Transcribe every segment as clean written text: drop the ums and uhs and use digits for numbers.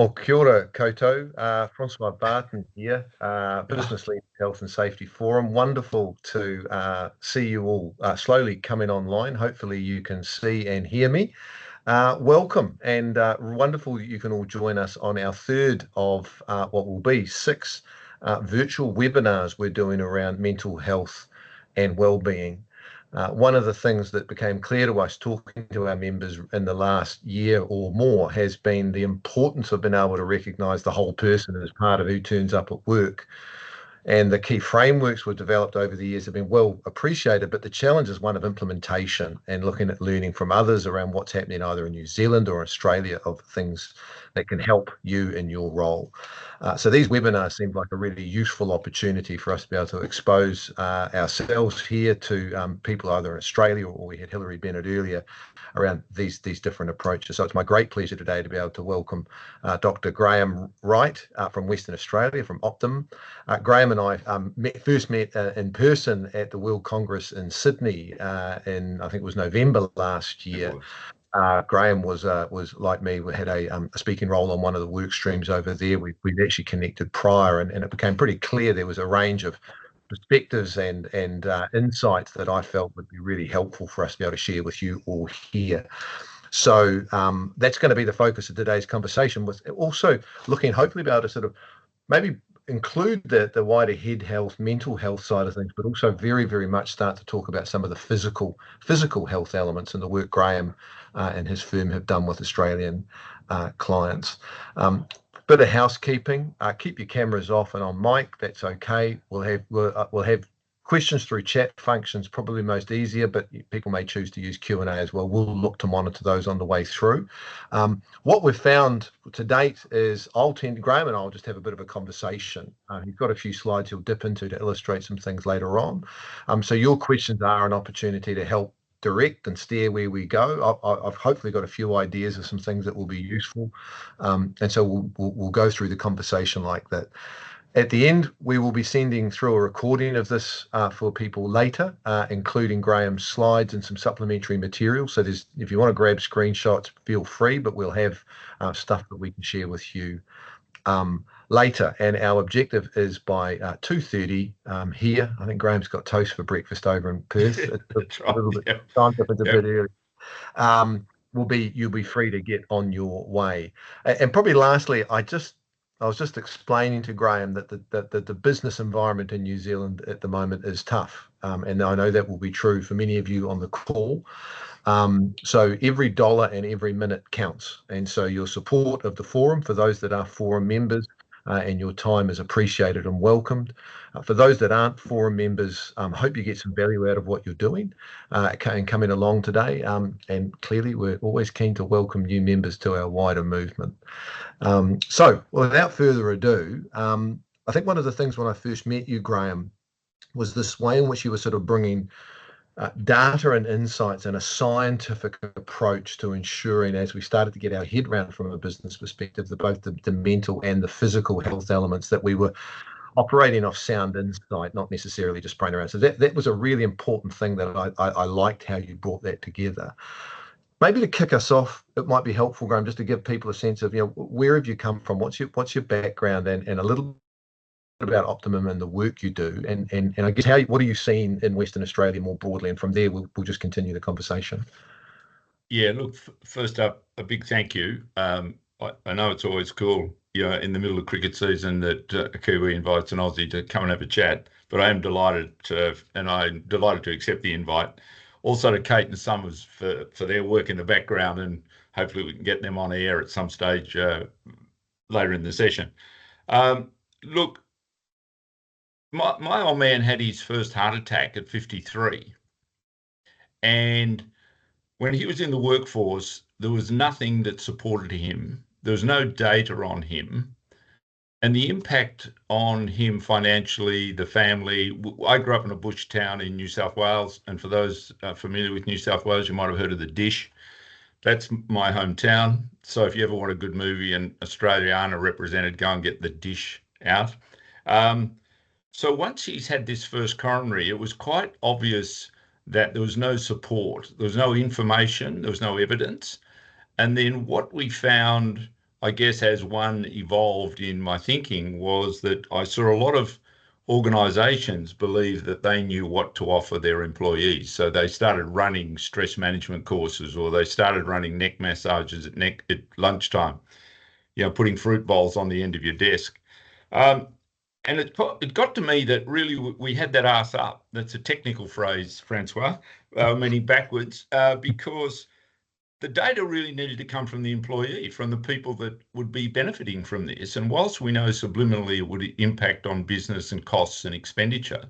Well, kia ora koutou. Francois Barton here, Business Leaders Health and Safety Forum. Wonderful to see you all slowly coming online. Hopefully you can see and hear me. Welcome, and wonderful that you can all join us on our third of what will be six virtual webinars we're doing around mental health and well-being. One of the things that became clear to us talking to our members in the last year or more has been the importance of being able to recognise the whole person as part of who turns up at work. And the key frameworks we've developed over the years have been well appreciated, but the challenge is one of implementation and looking at learning from others around what's happening either in New Zealand or Australia of things that can help you in your role. So these webinars seem like a really useful opportunity for us to be able to expose ourselves here to people either in Australia, or we had Hilary Bennett earlier, around these different approaches. So it's my great pleasure today to be able to welcome Dr. Graham Wright from Western Australia, from Optimum. Graham and I first met in person at the World Congress in Sydney in, I think it was November last year. Graham was like me. We had a speaking role on one of the work streams over there. We'd actually connected prior, and it became pretty clear there was a range of perspectives and insights that I felt would be really helpful for us to be able to share with you all here. So that's going to be the focus of today's conversation, with also looking hopefully be able to sort of maybe include the wider head health, mental health side of things, but also very, very much start to talk about some of the physical health elements and the work Graham and his firm have done with Australian clients. Bit of housekeeping. Keep your cameras off and on mic. That's okay. We'll have questions through chat functions, probably most easier, but people may choose to use Q&A as well. We'll look to monitor those on the way through. What we've found to date is Graham and I'll just have a bit of a conversation. He's got a few slides he'll dip into to illustrate some things later on. So your questions are an opportunity to help direct and steer where we go. I've hopefully got a few ideas of some things that will be useful, and so we'll go through the conversation like that. At the end, we will be sending through a recording of this for people later, including Graham's slides and some supplementary material. So if you want to grab screenshots, feel free, but we'll have stuff that we can share with you later. And our objective is by 2:30 here. I think Graham's got toast for breakfast over in Perth. It's a little bit time difference, a bit early. You'll be free to get on your way. And probably lastly, I was just explaining to Graham that the business environment in New Zealand at the moment is tough. And I know that will be true for many of you on the call. So every dollar and every minute counts. And so your support of the forum, for those that are forum members, and your time is appreciated and welcomed. For those that aren't forum members, hope you get some value out of what you're doing and coming along today. And clearly, we're always keen to welcome new members to our wider movement. So without further ado, I think one of the things when I first met you, Graham, was this way in which you were sort of bringing data and insights and a scientific approach to ensuring, as we started to get our head around from a business perspective, both the mental and the physical health elements, that we were operating off sound insight, not necessarily just playing around. So that was a really important thing that I liked how you brought that together. Maybe to kick us off, it might be helpful, Graham, just to give people a sense of, where have you come from? What's your background, and a little about Optimum and the work you do, and I guess what are you seeing in Western Australia more broadly, and from there we'll just continue the conversation. Yeah, look, first up, a big thank you. I know it's always cool, in the middle of cricket season that a Kiwi invites an Aussie to come and have a chat, but I am delighted to accept the invite. Also to Kate and Summers for their work in the background, and hopefully we can get them on air at some stage later in the session. Look, my old man had his first heart attack at 53. And when he was in the workforce, there was nothing that supported him. There was no data on him. And the impact on him financially, the family. I grew up in a bush town in New South Wales. And for those familiar with New South Wales, you might have heard of The Dish. That's my hometown. So if you ever want a good movie and Australiana represented, go and get The Dish out. So once he's had this first coronary, it was quite obvious that there was no support, there was no information, there was no evidence. And then what we found I guess as one evolved in my thinking, was that I saw a lot of organisations believe that they knew what to offer their employees. So they started running stress management courses, or they started running neck massages at lunchtime, putting fruit bowls on the end of your desk. And it got to me that really we had that arse up. That's a technical phrase, Francois, meaning backwards, because the data really needed to come from the employee, from the people that would be benefiting from this. And whilst we know subliminally it would impact on business and costs and expenditure,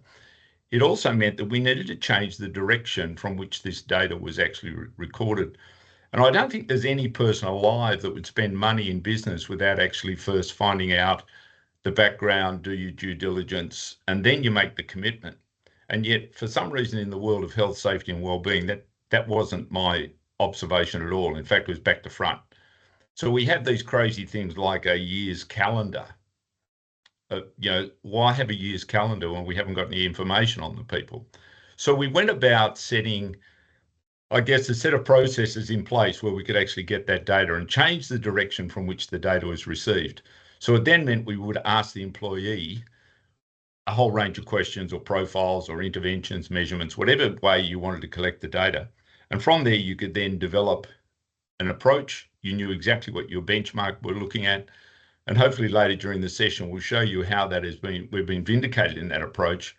it also meant that we needed to change the direction from which this data was actually recorded. And I don't think there's any person alive that would spend money in business without actually first finding out the background, do your due diligence, and then you make the commitment. And yet, for some reason in the world of health, safety and wellbeing, that wasn't my observation at all. In fact, it was back to front. So we have these crazy things like a year's calendar. Why have a year's calendar when we haven't got any information on the people? So we went about setting, I guess, a set of processes in place where we could actually get that data and change the direction from which the data was received. So it then meant we would ask the employee a whole range of questions or profiles or interventions, measurements, whatever way you wanted to collect the data. And from there, you could then develop an approach. You knew exactly what your benchmark were looking at. And hopefully later during the session, we'll show you how we've been vindicated in that approach,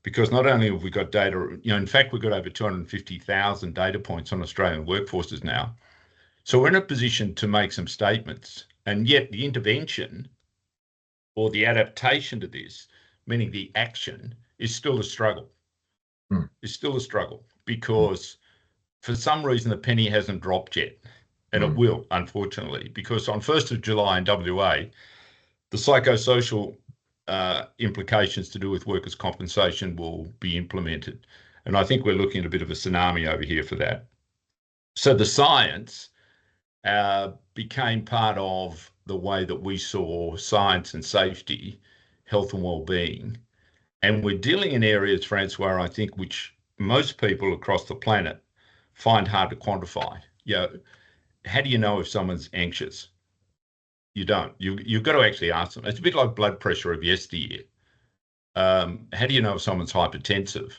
because not only have we got data, in fact, we've got over 250,000 data points on Australian workforces now. So we're in a position to make some statements, and yet the intervention or the adaptation to this, meaning the action, is still a struggle. It's still a struggle because for some reason, the penny hasn't dropped yet, and it will, unfortunately, because on 1st of July in WA, the psychosocial implications to do with workers' compensation will be implemented. And I think we're looking at a bit of a tsunami over here for that. So the science became part of the way that we saw science and safety, health and well-being. And we're dealing in areas, Francois, I think, which most people across the planet find hard to quantify. How do you know if someone's anxious? You don't. You've got to actually ask them. It's a bit like blood pressure of yesteryear. How do you know if someone's hypertensive?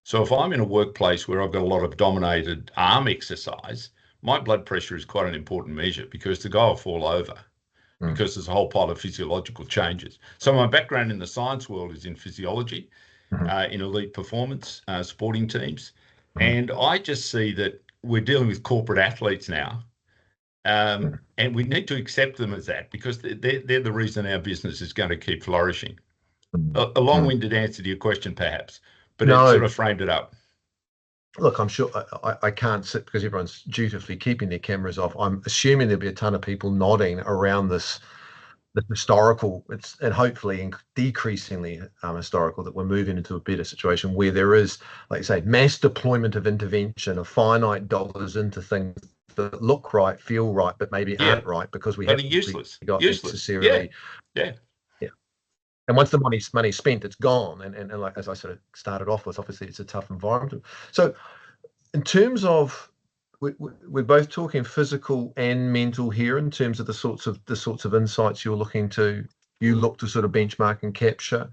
So if I'm in a workplace where I've got a lot of dominated arm exercise, my blood pressure is quite an important measure, because the guy will fall over because there's a whole pile of physiological changes. So my background in the science world is in physiology, in elite performance, sporting teams. And I just see that we're dealing with corporate athletes now, and we need to accept them as that, because they're the reason our business is going to keep flourishing. A long-winded answer to your question, perhaps, but it sort of framed it up. Look, I'm sure I can't sit because everyone's dutifully keeping their cameras off. I'm assuming there'll be a ton of people nodding around the historical, and hopefully decreasingly historical, that we're moving into a better situation where there is, like you say, mass deployment of intervention of finite dollars into things that look right, feel right, but maybe aren't right because we haven't got necessarily. Yeah. And once the money's spent, it's gone. And like, as I sort of started off with, obviously it's a tough environment. So in terms of, we're both talking physical and mental here in terms of the sorts of insights you look to sort of benchmark and capture.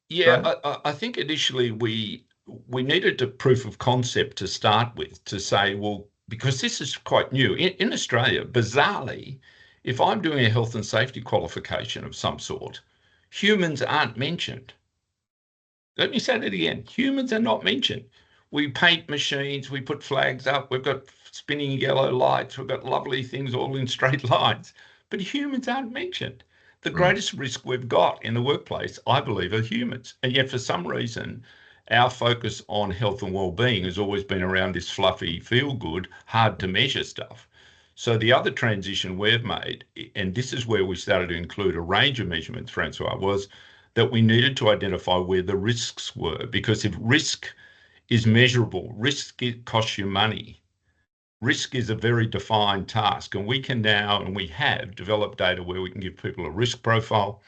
Yeah, I think initially we needed a proof of concept to start with, to say, well, because this is quite new in Australia, bizarrely, if I'm doing a health and safety qualification of some sort, humans aren't mentioned. Let me say that again. Humans are not mentioned. We paint machines, we put flags up, we've got spinning yellow lights, we've got lovely things all in straight lines, but humans aren't mentioned. The greatest risk we've got in the workplace, I believe, are humans. And yet for some reason, our focus on health and well-being has always been around this fluffy, feel-good, hard to measure stuff. So the other transition we've made, and this is where we started to include a range of measurements, Francois, was that we needed to identify where the risks were, because if risk is measurable, risk costs you money. Risk is a very defined task, and we can now, and we have developed data where we can give people a risk profile.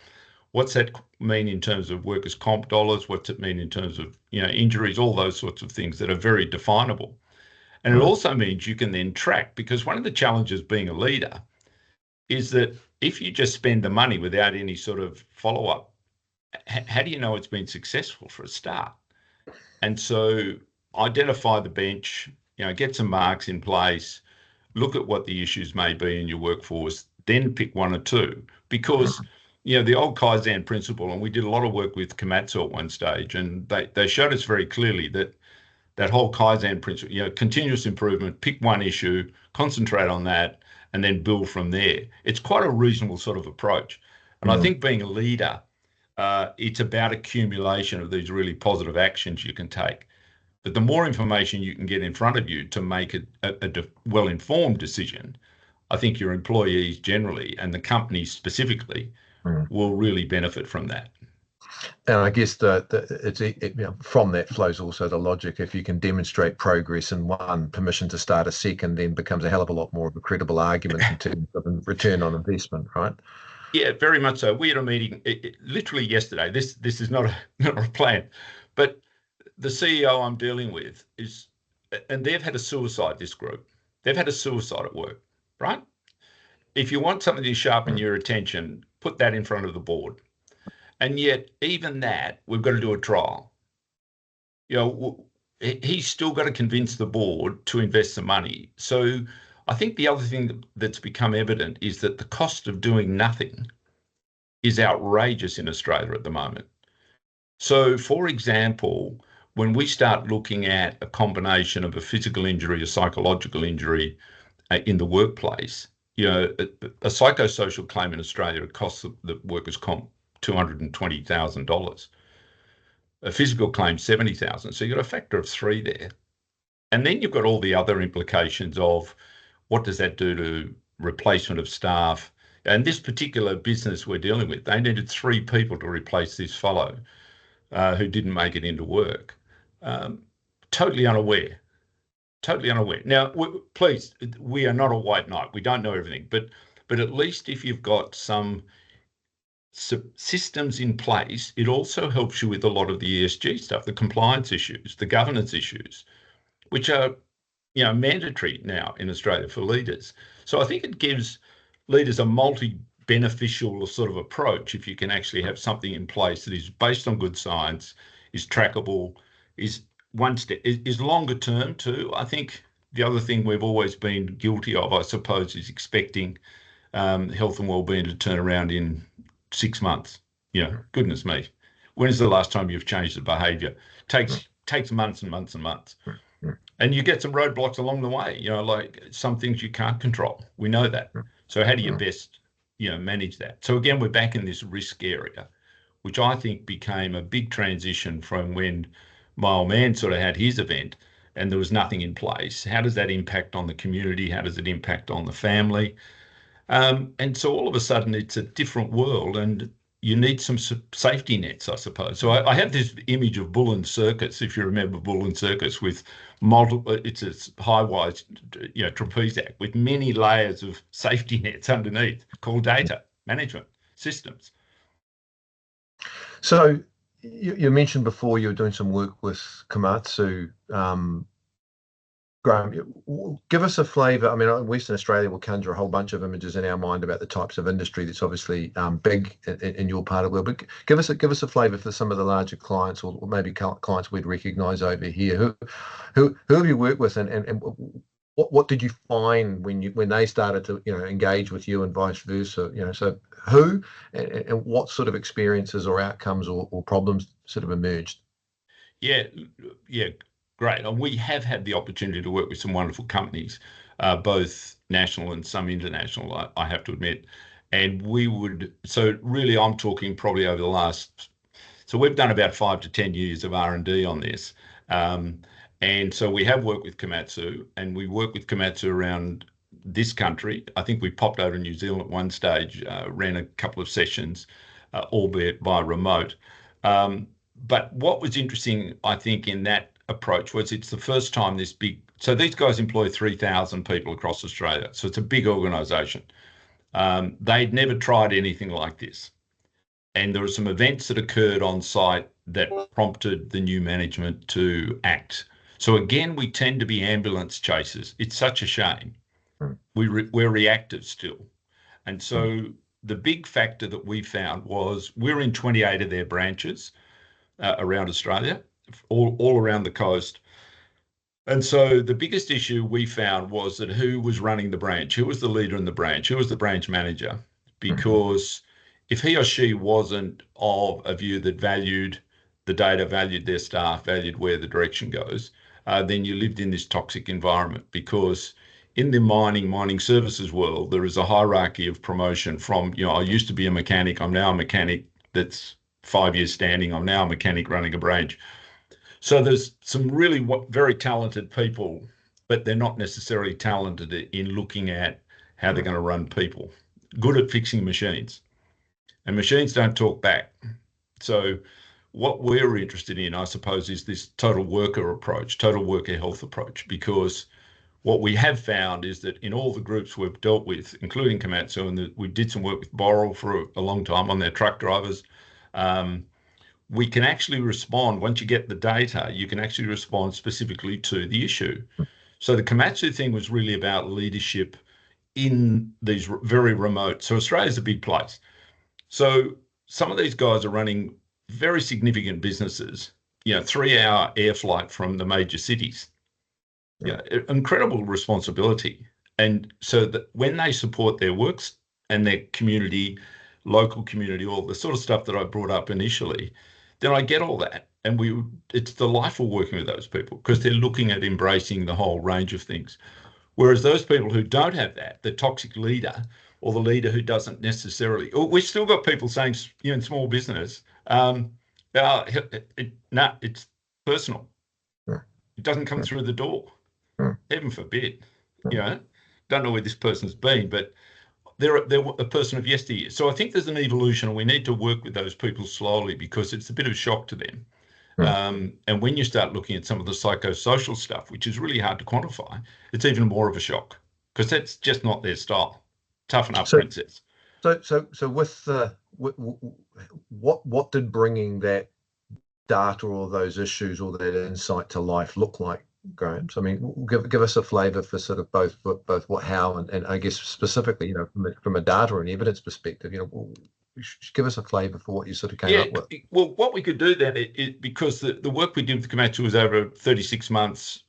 What's that mean in terms of workers' comp dollars? What's it mean in terms of injuries? All those sorts of things that are very definable. And it also means you can then track, because one of the challenges being a leader is that if you just spend the money without any sort of follow-up, how do you know it's been successful for a start? And so identify the bench, get some marks in place, look at what the issues may be in your workforce, then pick one or two. Because, the old Kaizen principle, and we did a lot of work with Komatsu at one stage, and they showed us very clearly that whole Kaizen principle, continuous improvement, pick one issue, concentrate on that, and then build from there. It's quite a reasonable sort of approach. And I think being a leader, it's about accumulation of these really positive actions you can take. But the more information you can get in front of you to make a well-informed decision, I think your employees generally and the company specifically will really benefit from that. And I guess from that flows also the logic. If you can demonstrate progress in one, permission to start a second then becomes a hell of a lot more of a credible argument in terms of return on investment, right? Yeah, very much so. We had a meeting literally yesterday. This is not a plan, but the CEO I'm dealing with and they've had a suicide, this group. They've had a suicide at work, right? If you want something to sharpen your attention, put that in front of the board. And yet, even that, we've got to do a trial. He's still got to convince the board to invest some money. So I think the other thing that's become evident is that the cost of doing nothing is outrageous in Australia at the moment. So, for example, when we start looking at a combination of a physical injury, a psychological injury in the workplace, a psychosocial claim in Australia, it costs the workers' comp $220,000. A physical claim, $70,000. So you've got a factor of 3 there. And then you've got all the other implications of what does that do to replacement of staff. And this particular business we're dealing with, they needed 3 people to replace this fellow who didn't make it into work. Totally unaware. Now, please, we are not a white knight. We don't know everything. But at least if you've got some systems in place, it also helps you with a lot of the ESG stuff, the compliance issues, the governance issues, which are, mandatory now in Australia for leaders. So I think it gives leaders a multi-beneficial sort of approach if you can actually have something in place that is based on good science, is trackable, is one step, is longer term too. I think the other thing we've always been guilty of, I suppose, is expecting health and wellbeing to turn around in 6 months. Goodness me, when is the last time you've changed the behaviour? Takes months and months and months, and you get some roadblocks along the way. Like some things you can't control. We know that. So how do you best manage that? So again, we're back in this risk area, which I think became a big transition from when my old man sort of had his event and there was nothing in place. How does that impact on the community? How does it impact on the family? And so all of a sudden it's a different world and you need some safety nets, I suppose. So I have this image of Bullen Circus, if you remember Bullen Circus, with multiple, it's a high-wise, trapeze act with many layers of safety nets underneath called data management systems. So you mentioned before you were doing some work with Komatsu. Graham, give us a flavour. I mean, Western Australia will conjure a whole bunch of images in our mind about the types of industry that's obviously big in your part of the world. But give us a flavour for some of the larger clients, or maybe clients we'd recognise over here. Who have you worked with, and what did you find when they started to engage with you, and vice versa? So who and what sort of experiences or outcomes or problems sort of emerged? Yeah. Great. And we have had the opportunity to work with some wonderful companies, both national and some international, I have to admit. And so really I'm talking probably over the so we've done about 5 to 10 years of R&D on this. And so we have worked with Komatsu, and we work with Komatsu around this country. I think we popped over to New Zealand at one stage, ran a couple of sessions, albeit by remote. But what was interesting, I think, in that approach was it's the first time so these guys employ 3,000 people across Australia. So it's a big organisation. They'd never tried anything like this. And there were some events that occurred on site that prompted the new management to act. So again, we tend to be ambulance chasers. It's such a shame. We're reactive still. And so the big factor that we found was we're in 28 of their branches around Australia, all around the coast. And so the biggest issue we found was that who was running the branch, who was the leader in the branch, who was the branch manager? Because if he or she wasn't of a view that valued the data, valued their staff, valued where the direction goes, then you lived in this toxic environment. Because in the mining services world, there is a hierarchy of promotion from, I used to be a mechanic, I'm now a mechanic that's 5 years standing, I'm now a mechanic running a branch. So there's some really very talented people, but they're not necessarily talented in looking at how they're going to run people. Good at fixing machines, and machines don't talk back. So what we're interested in, I suppose, is this total worker approach, total worker health approach, because what we have found is that in all the groups we've dealt with, including Komatsu, and we did some work with Boral for a long time on their truck drivers, we can actually respond. Once you get the data, you can actually respond specifically to the issue. So the Komatsu thing was really about leadership in these very remote. So Australia's a big place. So some of these guys are running very significant businesses, 3-hour air flight from the major cities. Incredible responsibility. And so that when they support their works and their community, local community, all the sort of stuff that I brought up initially, then I get all that. And it's delightful working with those people because they're looking at embracing the whole range of things. Whereas those people who don't have that, the toxic leader or the leader who doesn't necessarily, we've still got people saying, in small business, it's personal. It doesn't come through the door. Heaven forbid. Don't know where this person's been, but they're a person of yesteryear. So I think there's an evolution, and we need to work with those people slowly because it's a bit of a shock to them. And when you start looking at some of the psychosocial stuff, which is really hard to quantify, it's even more of a shock because that's just not their style. Toughen up, princess. So with what did bringing that data or those issues or that insight to life look like, Graham? So I mean, give us a flavour for sort of both what, how, and I guess specifically, from a data and evidence perspective, give us a flavour for what you sort of came up with. Well, what we could do then is because the work we did with Komatsu was over a 36 months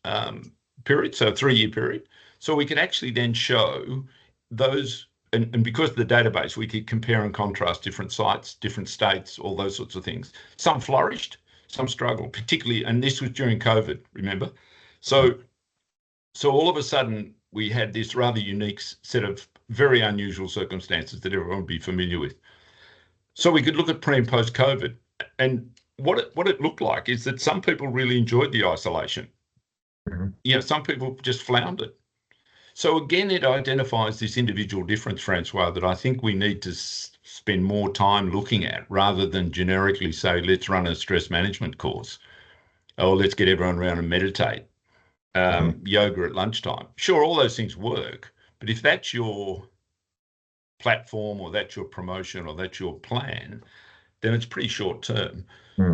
period, so a 3-year period. So we could actually then show those, and because of the database, we could compare and contrast different sites, different states, all those sorts of things. Some flourished, some struggled, particularly, and this was during COVID, remember? So all of a sudden, we had this rather unique set of very unusual circumstances that everyone would be familiar with. So we could look at pre and post COVID, and what it looked like is that some people really enjoyed the isolation. Some people just floundered. So again, it identifies this individual difference, Francois, that I think we need to spend more time looking at rather than generically say, let's run a stress management course or let's get everyone around and meditate. Yoga at lunchtime. Sure, all those things work, but if that's your platform or that's your promotion or that's your plan, then it's pretty short term.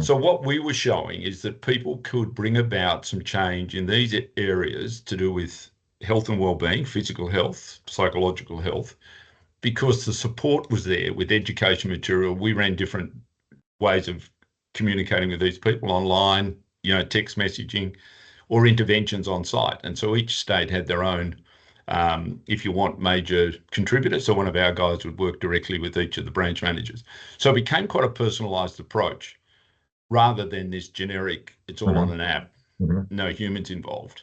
So what we were showing is that people could bring about some change in these areas to do with health and well-being, physical health, psychological health, because the support was there with education material. We ran different ways of communicating with these people online, text messaging or interventions on site. And so each state had their own, if you want, major contributor. So one of our guys would work directly with each of the branch managers. So it became quite a personalised approach rather than this generic, it's all on an app, no humans involved.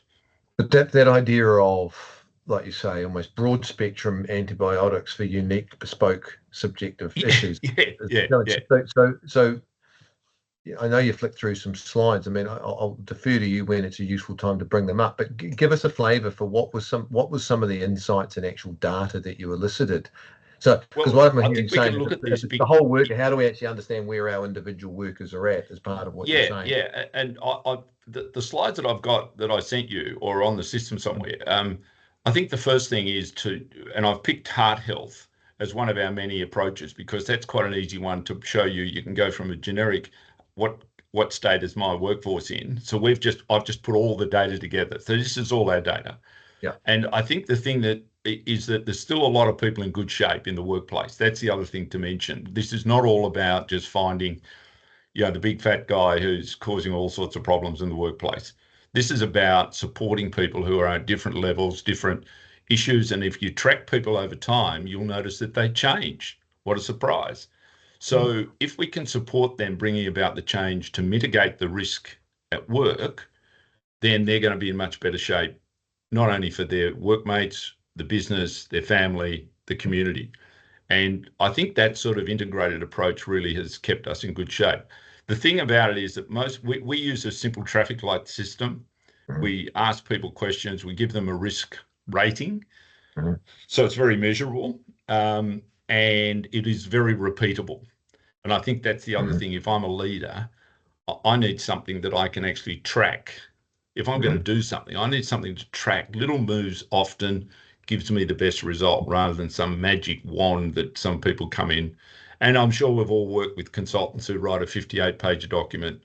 But that idea of, like you say, almost broad spectrum antibiotics for unique, bespoke, subjective issues. So I know you flicked through some slides. I mean, I'll defer to you when it's a useful time to bring them up. But give us a flavour for what was some of the insights and actual data that you elicited. So, because what I'm hearing saying is the whole work. How do we actually understand where our individual workers are at as part of what you're saying? Yeah, and the slides that I've got that I sent you or on the system somewhere. I think the first thing is and I've picked heart health as one of our many approaches because that's quite an easy one to show you. You can go from a generic, what state is my workforce in? So I've just put all the data together. So this is all our data. Yeah. And I think the thing that is that there's still a lot of people in good shape in the workplace. That's the other thing to mention. This is not all about just finding, the big fat guy who's causing all sorts of problems in the workplace. This is about supporting people who are at different levels, different issues. And if you track people over time, you'll notice that they change. What a surprise. So if we can support them bringing about the change to mitigate the risk at work, then they're going to be in much better shape, not only for their workmates, the business, their family, the community. And I think that sort of integrated approach really has kept us in good shape. The thing about it is that we use a simple traffic light system. We ask people questions, we give them a risk rating. So it's very measurable, and it is very repeatable. And I think that's the other thing. If I'm a leader, I need something that I can actually track. If I'm going to do something, I need something to track. Little moves often gives me the best result rather than some magic wand that some people come in. And I'm sure we've all worked with consultants who write a 58-page document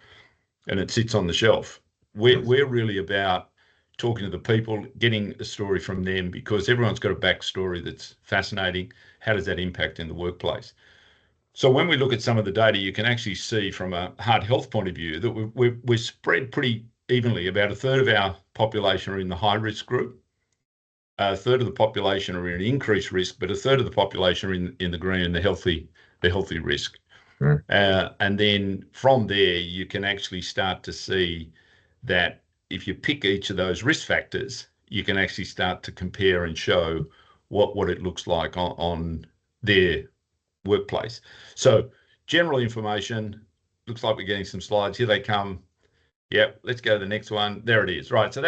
and it sits on the shelf. We're really about talking to the people, getting a story from them, because everyone's got a backstory that's fascinating. How does that impact in the workplace? So when we look at some of the data, you can actually see from a heart health point of view that we're spread pretty evenly. About a third of our population are in the high risk group. A third of the population are in increased risk, but a third of the population are in the green and the healthy risk. And then from there, you can actually start to see that if you pick each of those risk factors, you can actually start to compare and show what it looks like on their workplace. So general information, looks like we're getting some slides. Here they come. Yep, let's go to the next one. There it is. Right. So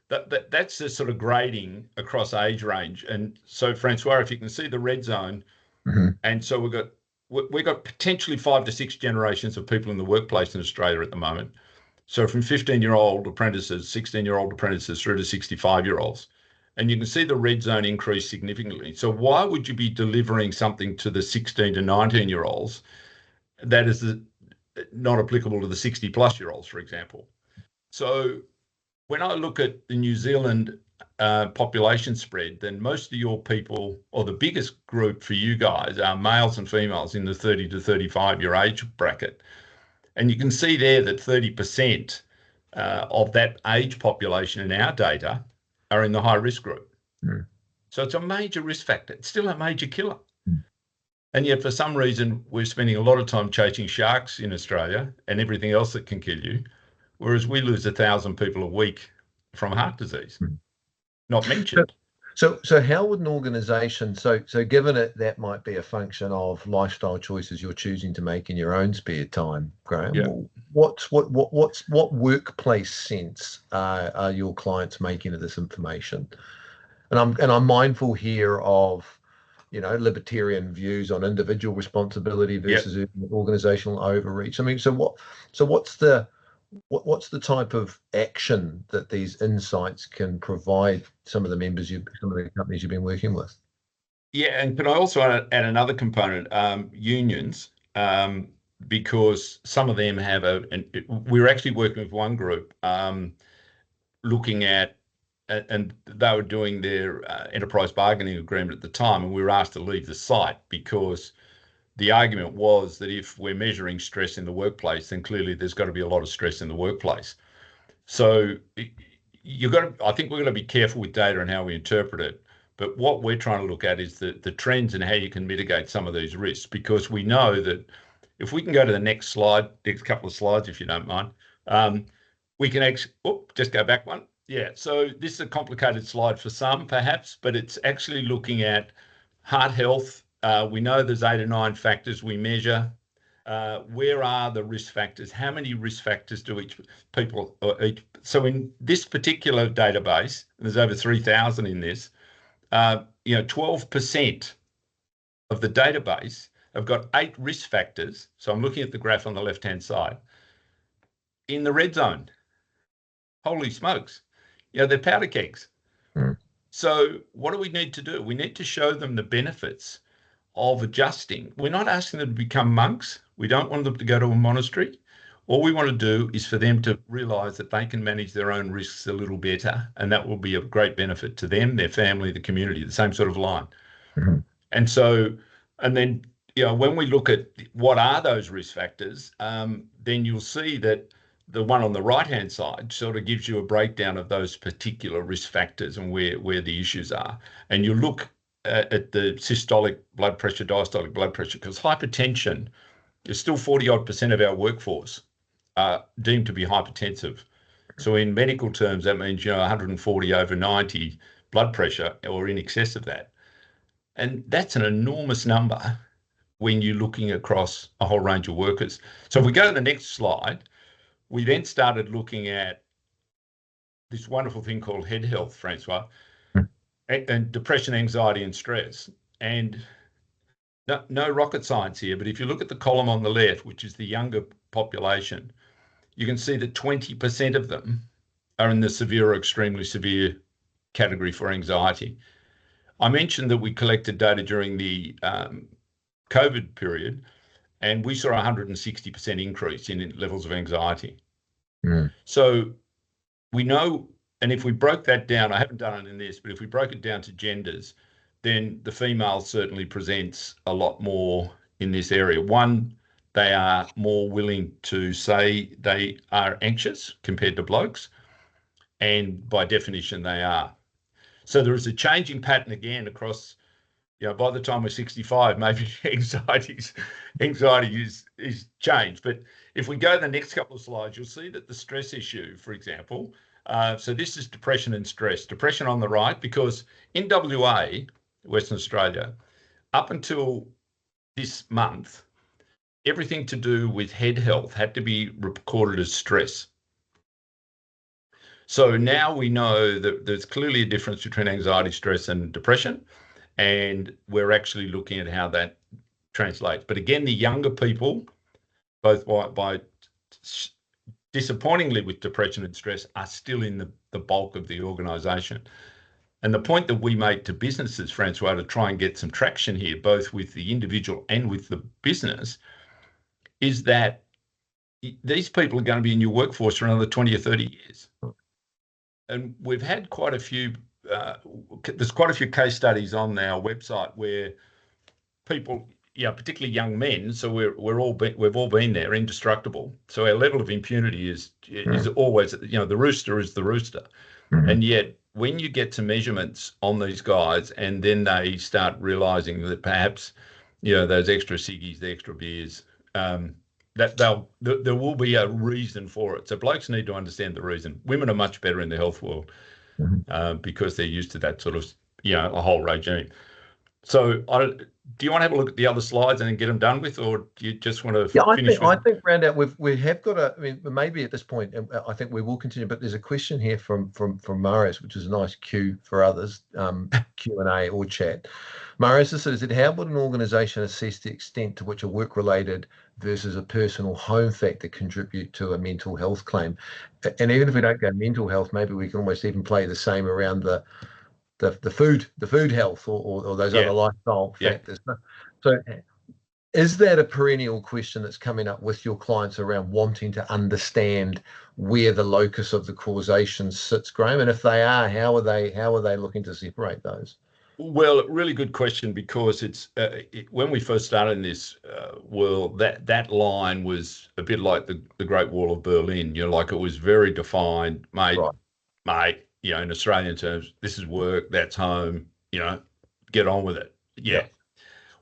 that's the sort of grading across age range. And so, Francois, if you can see the red zone, and so we've got potentially 5 to 6 generations of people in the workplace in Australia at the moment. So from 15-year-old apprentices, 16-year-old apprentices through to 65-year-olds. And you can see the red zone increase significantly. So why would you be delivering something to the 16 to 19-year-olds that is not applicable to the 60-plus-year-olds, for example? So when I look at the New Zealand population spread, then most of your people, or the biggest group for you guys, are males and females in the 30 to 35-year age bracket. And you can see there that 30% of that age population in our data are in the high risk group. So it's a major risk factor. It's still a major killer. And yet for some reason, we're spending a lot of time chasing sharks in Australia and everything else that can kill you, whereas we lose 1,000 people a week from heart disease. Not mentioned. So how would an organisation, so given that might be a function of lifestyle choices you're choosing to make in your own spare time, Graham, what workplace sense are your clients making of this information? And I'm mindful here of, libertarian views on individual responsibility versus organizational overreach. I mean, so what's the type of action that these insights can provide some of the companies you've been working with? Yeah, and can I also add another component, unions, because some of them have we're actually working with one group looking at, and they were doing their enterprise bargaining agreement at the time, and we were asked to leave the site because the argument was that if we're measuring stress in the workplace, then clearly there's got to be a lot of stress in the workplace. So I think we're going to be careful with data and how we interpret it. But what we're trying to look at is the trends and how you can mitigate some of these risks, because we know that if we can go to the next couple of slides, if you don't mind, we can just go back one. Yeah, so this is a complicated slide for some, perhaps, but it's actually looking at heart health. We know there's 8 or 9 factors we measure. Where are the risk factors? How many risk factors do so in this particular database, there's over 3,000 in this, 12% of the database have got 8 risk factors. So I'm looking at the graph on the left-hand side in the red zone. Holy smokes. They're powder kegs. So what do we need to do? We need to show them the benefits of adjusting. We're not asking them to become monks. We don't want them to go to a monastery. All we want to do is for them to realise that they can manage their own risks a little better, and that will be of great benefit to them, their family, the community, the same sort of line. Mhm. And so, and then, when we look at what are those risk factors, then you'll see that the one on the right-hand side sort of gives you a breakdown of those particular risk factors and where the issues are. And you look at the systolic blood pressure, diastolic blood pressure, because hypertension is still 40-odd% of our workforce deemed to be hypertensive. So in medical terms, that means 140 over 90 blood pressure or in excess of that. And that's an enormous number when you're looking across a whole range of workers. So if we go to the next slide, we then started looking at this wonderful thing called head health, Francois, and depression, anxiety, and stress. And no rocket science here, but if you look at the column on the left, which is the younger population, you can see that 20% of them are in the severe or extremely severe category for anxiety. I mentioned that we collected data during the COVID period, and we saw a 160% increase in levels of anxiety. Mm. So we know, and if we broke that down, I haven't done it in this, but if we broke it down to genders, then the female certainly presents a lot more in this area. One, they are more willing to say they are anxious compared to blokes, and by definition, they are. So there is a changing pattern again across, by the time we're 65, maybe anxiety is changed. But if we go to the next couple of slides, you'll see that the stress issue, for example, so this is depression and stress. Depression on the right, because in WA, Western Australia, up until this month, everything to do with head health had to be recorded as stress. So now we know that there's clearly a difference between anxiety, stress, and depression, and we're actually looking at how that translates. But again, the younger people, both by disappointingly with depression and stress, are still in the bulk of the organisation. And the point that we make to businesses, Francois, to try and get some traction here, both with the individual and with the business, is that these people are going to be in your workforce for another 20 or 30 years. And we've had quite a few, there's quite a few case studies on our website where people, particularly young men, so we've all been there, indestructible. So our level of impunity is always, the rooster is the rooster. Mhm. And yet when you get to measurements on these guys and then they start realizing that perhaps, those extra ciggies, the extra beers, that there will be a reason for it. So blokes need to understand the reason. Women are much better in the health world because they're used to that sort of, a whole regime. So do you want to have a look at the other slides and then get them done with, or do you just want to finish? I think round out we have got maybe at this point, I think we will continue, but there's a question here from Marius, which is a nice cue for others, Q&A or chat. Marius says, how would an organisation assess the extent to which a work-related versus a personal home factor contribute to a mental health claim? And even if we don't go mental health, maybe we can almost even play the same around the food health or those other lifestyle factors. So is that a perennial question that's coming up with your clients around wanting to understand where the locus of the causation sits, Graham? And if they are, how are they looking to separate those? Well, really good question, because it's when we first started in this world, that line was a bit like the Great Wall of Berlin. Like it was very defined, mate. In Australian terms, this is work, that's home. Get on with it. Yeah.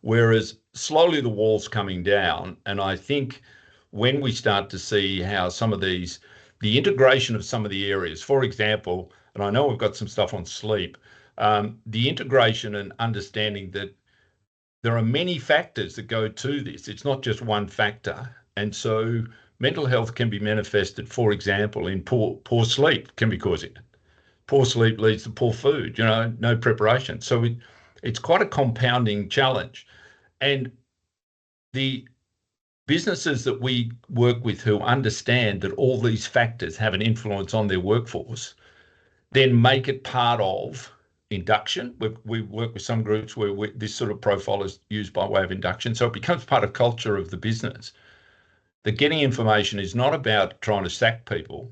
Whereas slowly the wall's coming down, and I think when we start to see how some of the integration of some of the areas, for example, and I know we've got some stuff on sleep. The integration and understanding that there are many factors that go to this. It's not just one factor. And so mental health can be manifested, for example, in poor sleep can be causing it. Poor sleep leads to poor food, no preparation. So it's quite a compounding challenge. And the businesses that we work with who understand that all these factors have an influence on their workforce then make it part of induction. We work with some groups where this sort of profile is used by way of induction. So it becomes part of culture of the business. that getting information is not about trying to sack people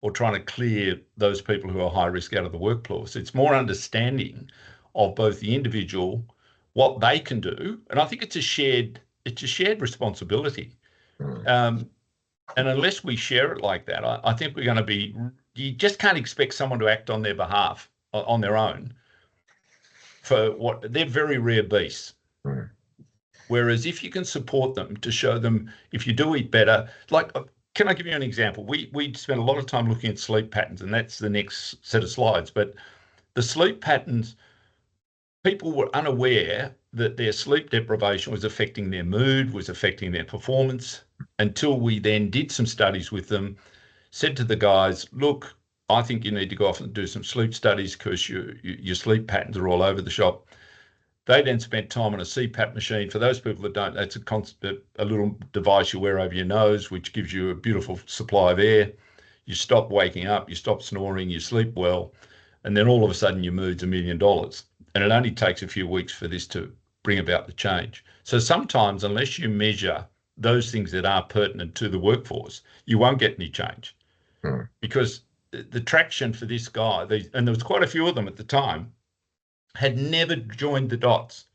or trying to clear those people who are high risk out of the workforce. It's more understanding of both the individual, what they can do, and I think it's a shared responsibility. And unless we share it like that, I think we're going to be. You just can't expect someone to act on their behalf on their own. For what they're very rare beasts. Whereas if you can support them to show them if you do eat better, like, can I give you an example? We spent a lot of time looking at sleep patterns, and that's the next set of slides. But the sleep patterns, people were unaware that their sleep deprivation was affecting their mood, was affecting their performance, until we then did some studies with them, said to the guys, look, I think you need to go off and do some sleep studies because your sleep patterns are all over the shop. They then spent time on a CPAP machine. For those people that don't, that's a little device you wear over your nose, which gives you a beautiful supply of air. You stop waking up, you stop snoring, you sleep well, and then all of a sudden your mood's $1 million. And it only takes a few weeks for this to bring about the change. So sometimes, unless you measure those things that are pertinent to the workforce, you won't get any change. Because the traction for this guy, and there was quite a few of them at the time, had never joined the dots.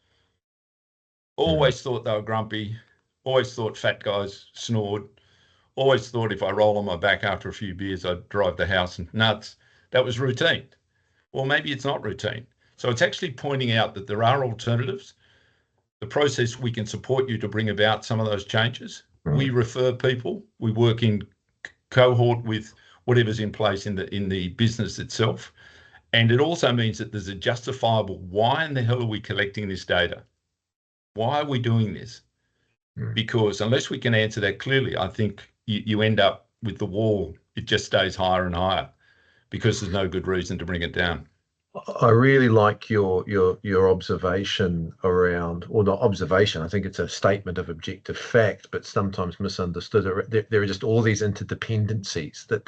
Always thought they were grumpy, always thought fat guys snored, always thought if I roll on my back after a few beers, I'd drive the house nuts. That was routine. Well, maybe it's not routine. So it's actually pointing out that there are alternatives. The process, we can support you to bring about some of those changes. We refer people, we work in cohort with whatever's in place in the business itself. And it also means that there's a justifiable, why in the hell are we collecting this data? Why are we doing this? Because unless we can answer that clearly, I think you end up with the wall. It just stays higher and higher because there's no good reason to bring it down. I really like your observation around, or not observation, I think it's a statement of objective fact, but sometimes misunderstood. There are just all these interdependencies that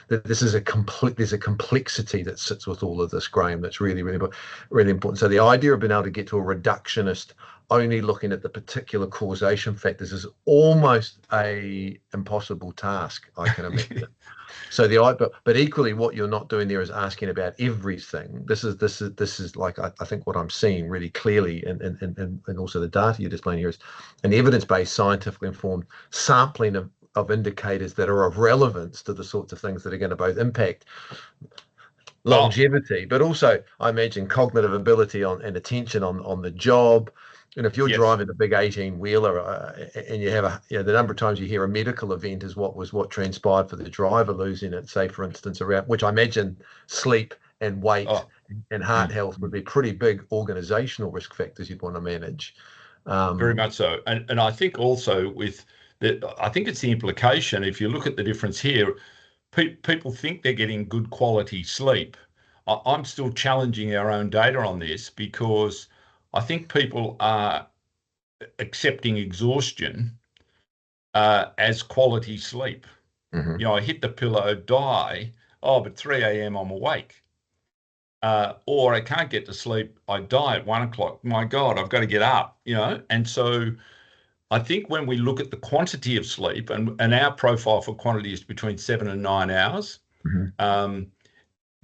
this is there's a complexity that sits with all of this, Graham, that's really, really, really important. So the idea of being able to get to a reductionist, only looking at the particular causation factors, is almost a impossible task, I can imagine. So but equally, what you're not doing there is asking about everything. This is like I think what I'm seeing really clearly, and also the data you're displaying here, is an evidence-based, scientifically informed sampling of indicators that are of relevance to the sorts of things that are going to both impact longevity, but also, I imagine, cognitive ability and attention on the job. And if you're driving a big 18-wheeler and you have the number of times you hear a medical event is what transpired for the driver losing it, say, for instance, around, which I imagine sleep and weight and heart health would be pretty big organizational risk factors you'd want to manage. Very much so. And I think also I think it's the implication, if you look at the difference here, people think they're getting good quality sleep. I'm still challenging our own data on this, because I think people are accepting exhaustion as quality sleep. I hit the pillow, die, but 3 a.m. I'm awake. Or I can't get to sleep, I die at 1 o'clock. My God, I've got to get up, And so I think when we look at the quantity of sleep, and our profile for quantity is between 7 and 9 hours,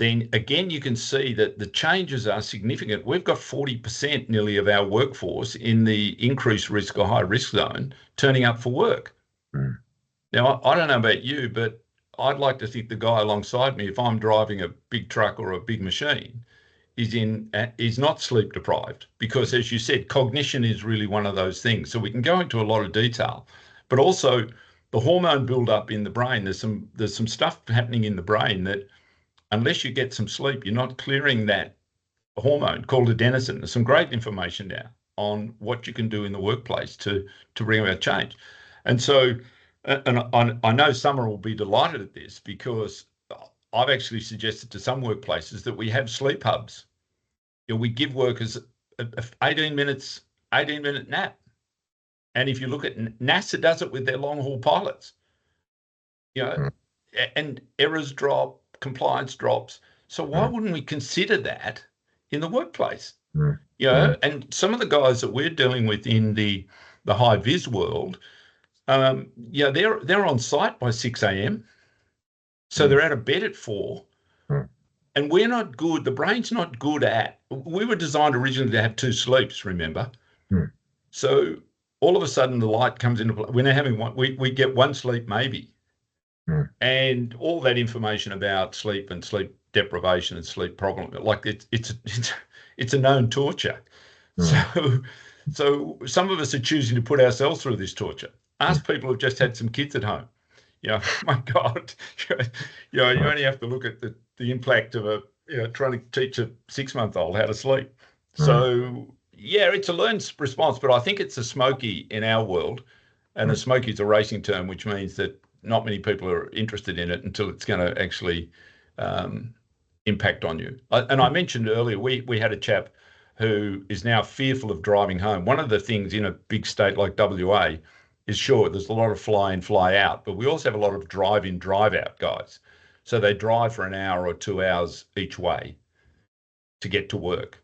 then again, you can see that the changes are significant. We've got 40% nearly of our workforce in the increased risk or high risk zone turning up for work. Now, I don't know about you, but I'd like to think the guy alongside me, if I'm driving a big truck or a big machine, is not sleep deprived, because, as you said, cognition is really one of those things. So we can go into a lot of detail, but also the hormone buildup in the brain. There's some stuff happening in the brain that, unless you get some sleep, you're not clearing that hormone called adenosine. There's some great information now on what you can do in the workplace to bring about change. And so, and I know Summer will be delighted at this, because I've actually suggested to some workplaces that we have sleep hubs. We give workers a 18-minute nap. And if you look at NASA, does it with their long-haul pilots, and errors drop, compliance drops. So why wouldn't we consider that in the workplace? And some of the guys that we're dealing with in the high vis world, Yeah, they're on site by 6 a.m. So they're out of bed at 4. And we're not good. The brain's not good at. We were designed originally to have 2 sleeps, remember? So all of a sudden the light comes into play. We're now having one. We get 1 sleep maybe, and all that information about sleep and sleep deprivation and sleep problem, like it's a known torture. So some of us are choosing to put ourselves through this torture. Ask people who've just had some kids at home. My God, you only have to look at the impact of trying to teach a 6-month-old how to sleep. So yeah, it's a learned response, but I think it's a smoky in our world, and a smoky is a racing term, which means that not many people are interested in it until it's going to actually impact on you. And I mentioned earlier, we had a chap who is now fearful of driving home. One of the things in a big state like WA is, sure, there's a lot of fly in, fly out, but we also have a lot of drive in, drive out guys. So they drive for an hour or 2 hours each way to get to work.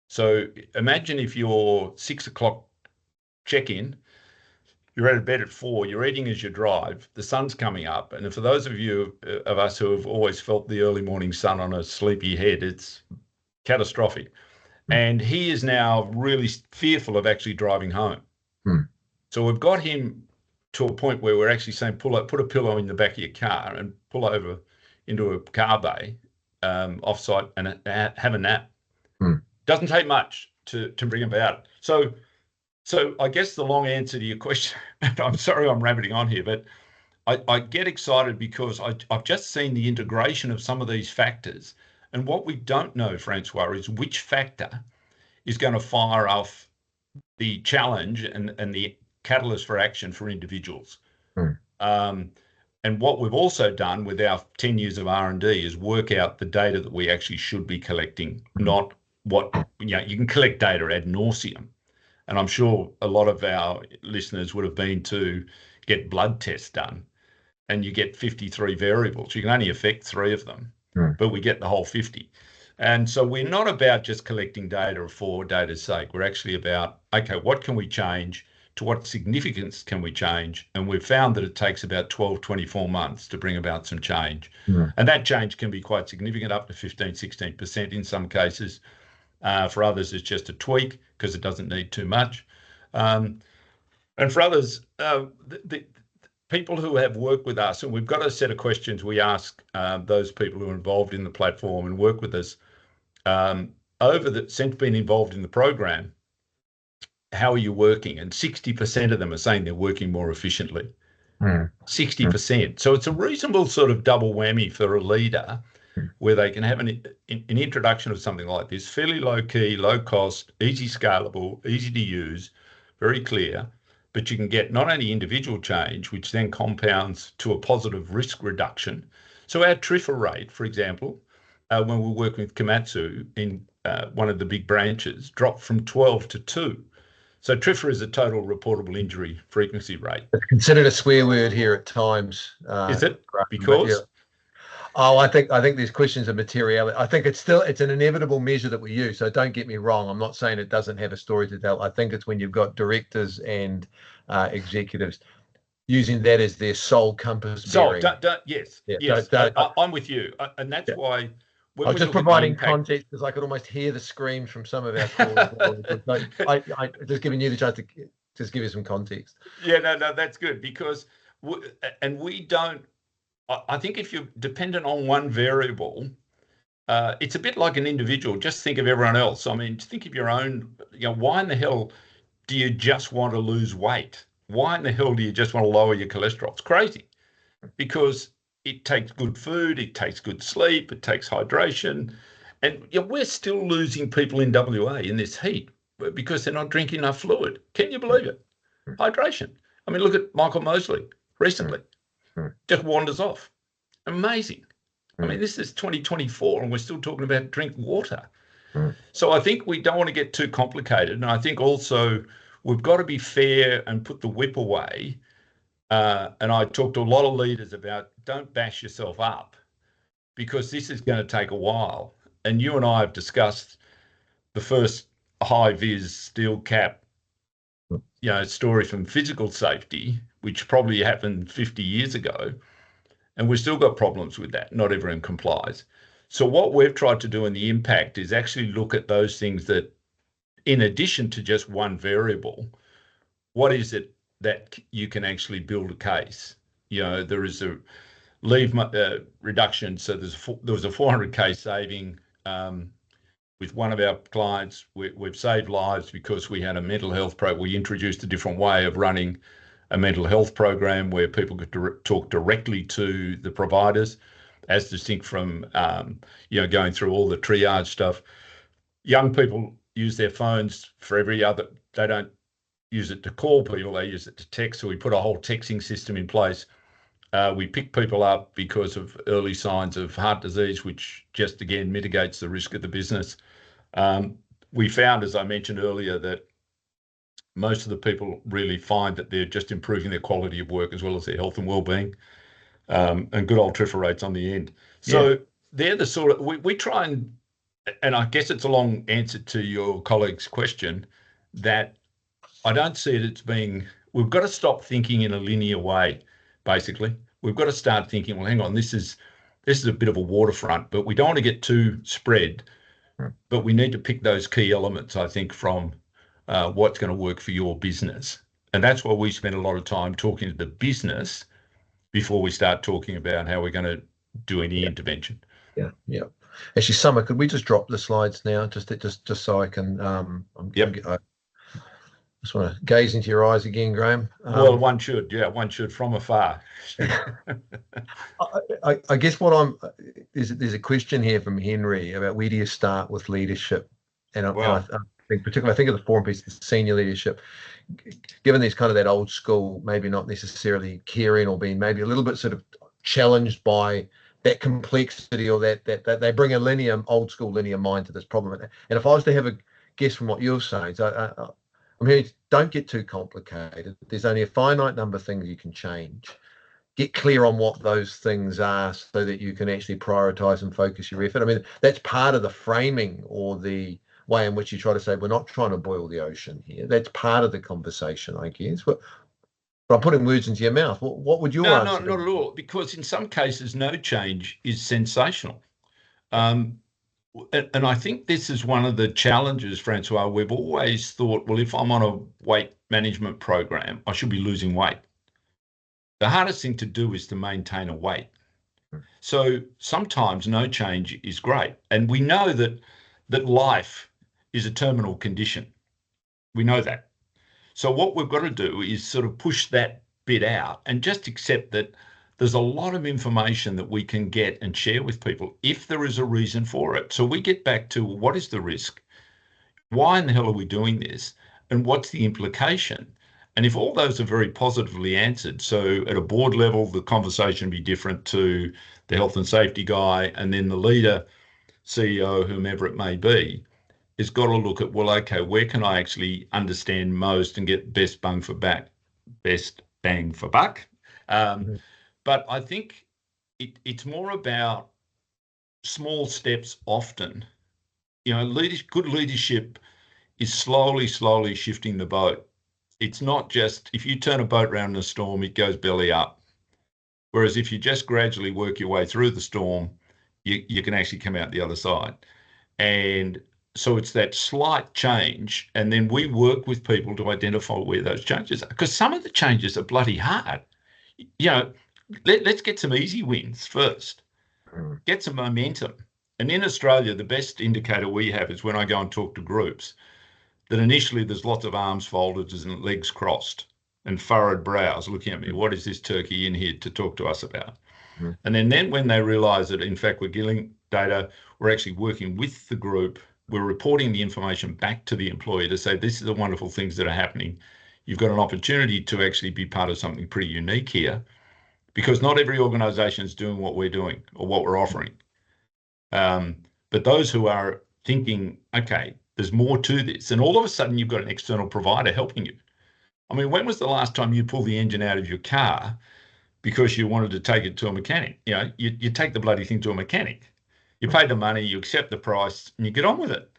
So imagine if you're 6 o'clock check-in, you're out of bed at 4, you're eating as you drive, the sun's coming up. And for those of us who have always felt the early morning sun on a sleepy head, it's catastrophic. And he is now really fearful of actually driving home. So we've got him to a point where we're actually saying, put a pillow in the back of your car and pull over into a car bay offsite and have a nap. Doesn't take much to bring about. So I guess the long answer to your question, and I'm sorry I'm rabbiting on here, but I get excited because I've just seen the integration of some of these factors. And what we don't know, Francois, is which factor is going to fire off the challenge and the catalyst for action for individuals. And what we've also done with our 10 years of R&D is work out the data that we actually should be collecting, not what, you can collect data ad nauseum. And I'm sure a lot of our listeners would have been to get blood tests done, and you get 53 variables. You can only affect 3 of them, but we get the whole 50. And so we're not about just collecting data for data's sake. We're actually about, okay, what can we change? To what significance can we change? And we've found that it takes about 12, 24 months to bring about some change. And that change can be quite significant, up to 15, 16% in some cases. For others, it's just a tweak because it doesn't need too much. And for others, the people who have worked with us, and we've got a set of questions we ask those people who are involved in the platform and work with us since being involved in the program. How are you working? And 60% of them are saying they're working more efficiently. 60%. So it's a reasonable sort of double whammy for a leader, where they can have an introduction of something like this, fairly low key, low cost, easy scalable, easy to use, very clear, but you can get not only individual change, which then compounds to a positive risk reduction. So our TRIFR rate, for example, when we work with Komatsu in one of the big branches, dropped from 12 to 2. So TRIFR is a total reportable injury frequency rate. It's considered a swear word here at times. Is it? Because? Yeah. Oh, I think these questions are materiality. I think it's an inevitable measure that we use. So don't get me wrong. I'm not saying it doesn't have a story to tell. I think it's when you've got directors and executives using that as their sole compass bearing. Yes. I'm with you. And that's why... I was just providing context because I could almost hear the screams from some of our calls. I just giving you the chance to just give you some context. Yeah, no, that's good because, we don't, I think if you're dependent on one variable, it's a bit like an individual. Just think of everyone else. I mean, think of your own, why in the hell do you just want to lose weight? Why in the hell do you just want to lower your cholesterol? It's crazy because it takes good food, it takes good sleep, it takes hydration. And we're still losing people in WA in this heat because they're not drinking enough fluid. Can you believe it? Hydration. I mean, look at Michael Mosley recently. Just wanders off. Amazing. I mean, this is 2024 and we're still talking about drink water. So I think we don't want to get too complicated. And I think also we've got to be fair and put the whip away. And I talked to a lot of leaders about don't bash yourself up because this is going to take a while. And you and I have discussed the first high-vis steel cap, story from physical safety, which probably happened 50 years ago, and we've still got problems with that. Not everyone complies. So what we've tried to do in the impact is actually look at those things that, in addition to just one variable, what is it that you can actually build a case? There is a leave reduction. So there was a 400K saving with one of our clients. We've saved lives because we had a mental health program. We introduced a different way of running a mental health program where people could talk directly to the providers, as distinct from going through all the triage stuff. Young people use their phones for every other. They don't use it to call people, they use it to text. So we put a whole texting system in place. We pick people up because of early signs of heart disease, which just again mitigates the risk of the business. We found, as I mentioned earlier, that most of the people really find that they're just improving their quality of work as well as their health and well-being, and good old TRIFR rates on the end. So they're the sort of, we try and I guess it's a long answer to your colleague's question, that I don't see it as being, we've got to stop thinking in a linear way, basically. We've got to start thinking, well, hang on, this is a bit of a waterfront, but we don't want to get too spread, but we need to pick those key elements, I think, from what's going to work for your business. And that's why we spend a lot of time talking to the business before we start talking about how we're going to do any intervention. Yeah. Actually, Summer, could we just drop the slides now, just so I can? I just want to gaze into your eyes again, Graham. Well, one should from afar. I guess what there's a question here from Henry about where do you start with leadership, and I think particularly, I think of the forum piece, the senior leadership, given these kind of that old school, maybe not necessarily caring or being maybe a little bit sort of challenged by that complexity, or that they bring a old school linear mind to this problem. And if I was to have a guess from what you're saying, I'm hearing, don't get too complicated. There's only a finite number of things you can change. Get clear on what those things are so that you can actually prioritize and focus your effort. I mean, that's part of the framing or the way in which you try to say, we're not trying to boil the ocean here. That's part of the conversation, I guess. But I'm putting words into your mouth. What would your answer be? No, not at all. Because in some cases, no change is sensational. And I think this is one of the challenges, Francois. We've always thought, well, if I'm on a weight management program, I should be losing weight. The hardest thing to do is to maintain a weight. So sometimes no change is great. And we know that life is a terminal condition. We know that. So what we've got to do is sort of push that bit out and just accept that there's a lot of information that we can get and share with people if there is a reason for it. So we get back to, what is the risk? Why in the hell are we doing this? And what's the implication? And if all those are very positively answered, so at a board level, the conversation would be different to the health and safety guy, and then the leader, CEO, whomever it may be, has got to look at, well, okay, where can I actually understand most and get best bang for buck? But I think it's more about small steps often. Good leadership is slowly shifting the boat. It's not just, if you turn a boat around in a storm, it goes belly up. Whereas if you just gradually work your way through the storm, you can actually come out the other side. And so it's that slight change. And then we work with people to identify where those changes are, because some of the changes are bloody hard. Let's get some easy wins first. Get some momentum. And in Australia, the best indicator we have is when I go and talk to groups, that initially there's lots of arms folded and legs crossed and furrowed brows looking at me. What is this turkey in here to talk to us about? And then when they realise that, in fact, we're getting data, we're actually working with the group, we're reporting the information back to the employee to say, this is the wonderful things that are happening. You've got an opportunity to actually be part of something pretty unique here, because not every organisation is doing what we're doing or what we're offering. But those who are thinking, okay, there's more to this, and all of a sudden you've got an external provider helping you. I mean, when was the last time you pulled the engine out of your car because you wanted to take it to a mechanic? You take the bloody thing to a mechanic. You pay the money, you accept the price, and you get on with it.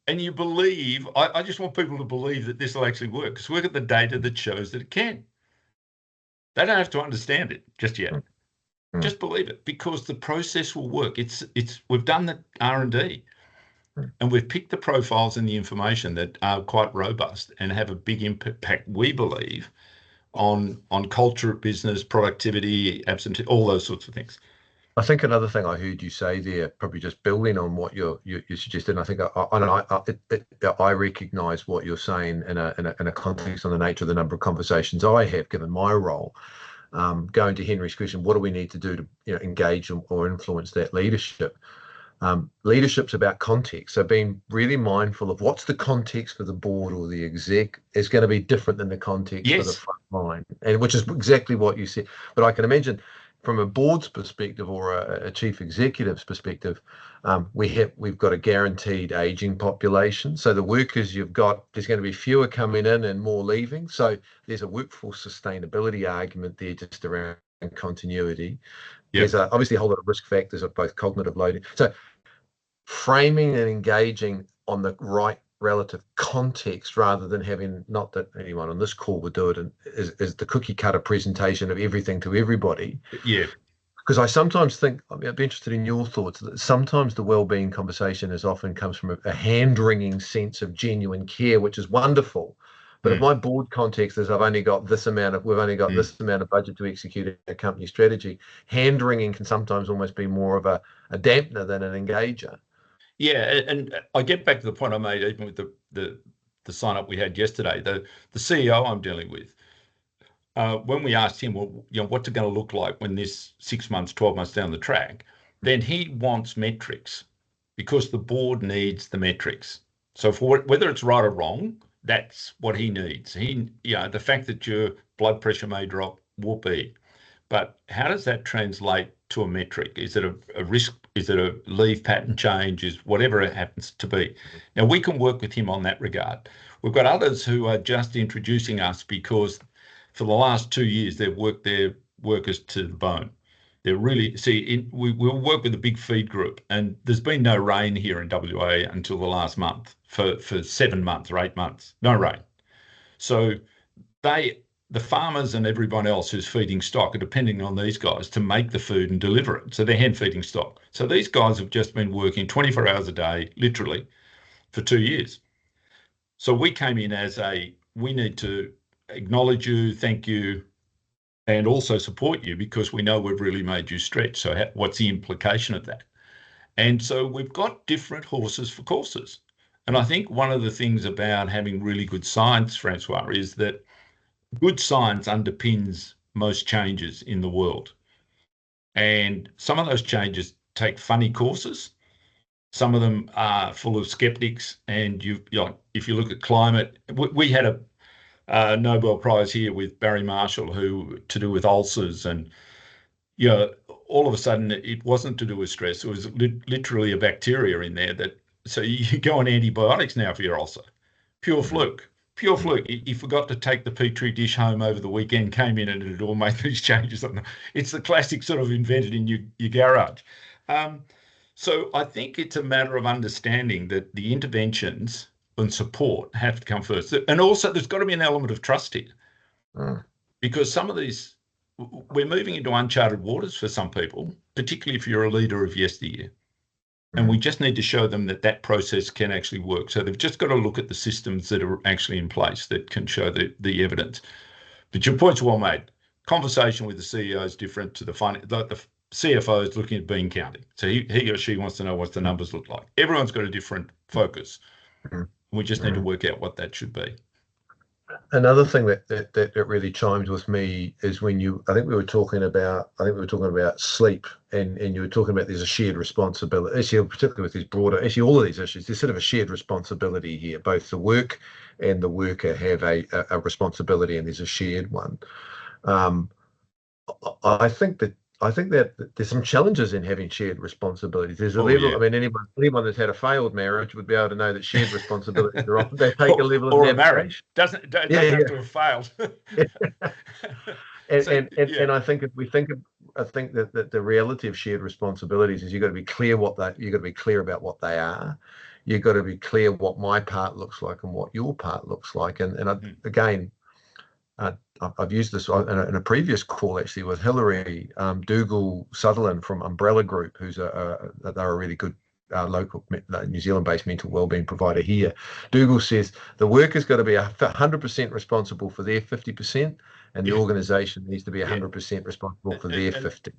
And you believe, I just want people to believe that this will actually work, because we've got the data that shows that it can. They don't have to understand it just yet. Mm. Just believe it, because the process will work. We've done the R&D, and we've picked the profiles and the information that are quite robust and have a big impact, we believe, on culture of business, productivity, absentee, all those sorts of things. I think another thing I heard you say there, probably just building on what you suggested, and I think I recognise what you're saying in a context on the nature of the number of conversations I have, given my role. Going to Henry's question, what do we need to do to engage or influence that leadership? Leadership's about context. So being really mindful of what's the context for the board or the exec is going to be different than the context for the front line, and which is exactly what you said. But I can imagine from a board's perspective or a chief executive's perspective, we've got a guaranteed aging population. So the workers you've got, there's going to be fewer coming in and more leaving. So there's a workforce sustainability argument there just around continuity. Yep. There's obviously a whole lot of risk factors of both cognitive loading. So framing and engaging on the right relative context rather than having, not that anyone on this call would do it, and is the cookie cutter presentation of everything to everybody. Yeah. Because I sometimes think, I'd be interested in your thoughts, that sometimes the well-being conversation often comes from a hand-wringing sense of genuine care, which is wonderful. But if my board context is we've only got this amount of budget to execute a company strategy, hand-wringing can sometimes almost be more of a dampener than an engager. Yeah, and I get back to the point I made even with the sign up we had yesterday. The CEO I'm dealing with, when we asked him, well, what's it going to look like when this 6 months, 12 months down the track, then he wants metrics, because the board needs the metrics. So for whether it's right or wrong, that's what he needs. The fact that your blood pressure may drop will be, but how does that translate to a metric? Is it a risk? Is it a leave pattern change? Is whatever it happens to be? Now, we can work with him on that regard. We've got others who are just introducing us because for the last 2 years, they've worked their workers to the bone. They're really, we'll work with a big feed group, and there's been no rain here in WA until the last month for 7 months or 8 months, no rain. So the farmers and everyone else who's feeding stock are depending on these guys to make the food and deliver it. So they're hand feeding stock. So these guys have just been working 24 hours a day, literally, for 2 years. So we came in as we need to acknowledge you, thank you, and also support you because we know we've really made you stretch. So what's the implication of that? And so we've got different horses for courses. And I think one of the things about having really good science, Francois, is that good science underpins most changes in the world. And some of those changes take funny courses. Some of them are full of skeptics. And if you look at climate, we had a Nobel Prize here with Barry Marshall, to do with ulcers. And, all of a sudden it wasn't to do with stress. It was literally a bacteria in there so you go on antibiotics now for your ulcer. Pure fluke. He forgot to take the Petri dish home over the weekend, came in and it all made these changes. It's the classic sort of invented in your garage. So I think it's a matter of understanding that the interventions and support have to come first. And also there's got to be an element of trust here. Because some of these, we're moving into uncharted waters for some people, particularly if you're a leader of yesteryear. And we just need to show them that process can actually work. So they've just got to look at the systems that are actually in place that can show the evidence. But your point's well made. Conversation with the CEO is different to the CFO is looking at bean counting. So he or she wants to know what the numbers look like. Everyone's got a different focus. We just need to work out what that should be. Another thing that really chimed with me is when I think we were talking about sleep, and you were talking about there's a shared responsibility, actually, particularly with these broader, actually all of these issues, there's sort of a shared responsibility here. Both the work and the worker have a responsibility, and there's a shared one. I think that there's some challenges in having shared responsibilities. There's a level. Yeah. I mean, anyone that's had a failed marriage would be able to know that shared resposibilities are often they take a level or of a marriage doesn't have to have failed. And I think that the reality of shared responsibilities is you've got to be clear about what they are. You've got to be clear what my part looks like and what your part looks like. And again, I've used this in a previous call actually with Hilary Dougal Sutherland from Umbrella Group, who's they're a really good local New Zealand-based mental wellbeing provider here. Dougal says the worker's got to be 100% responsible for their 50%, and the organisation needs to be 100% responsible for their 50%.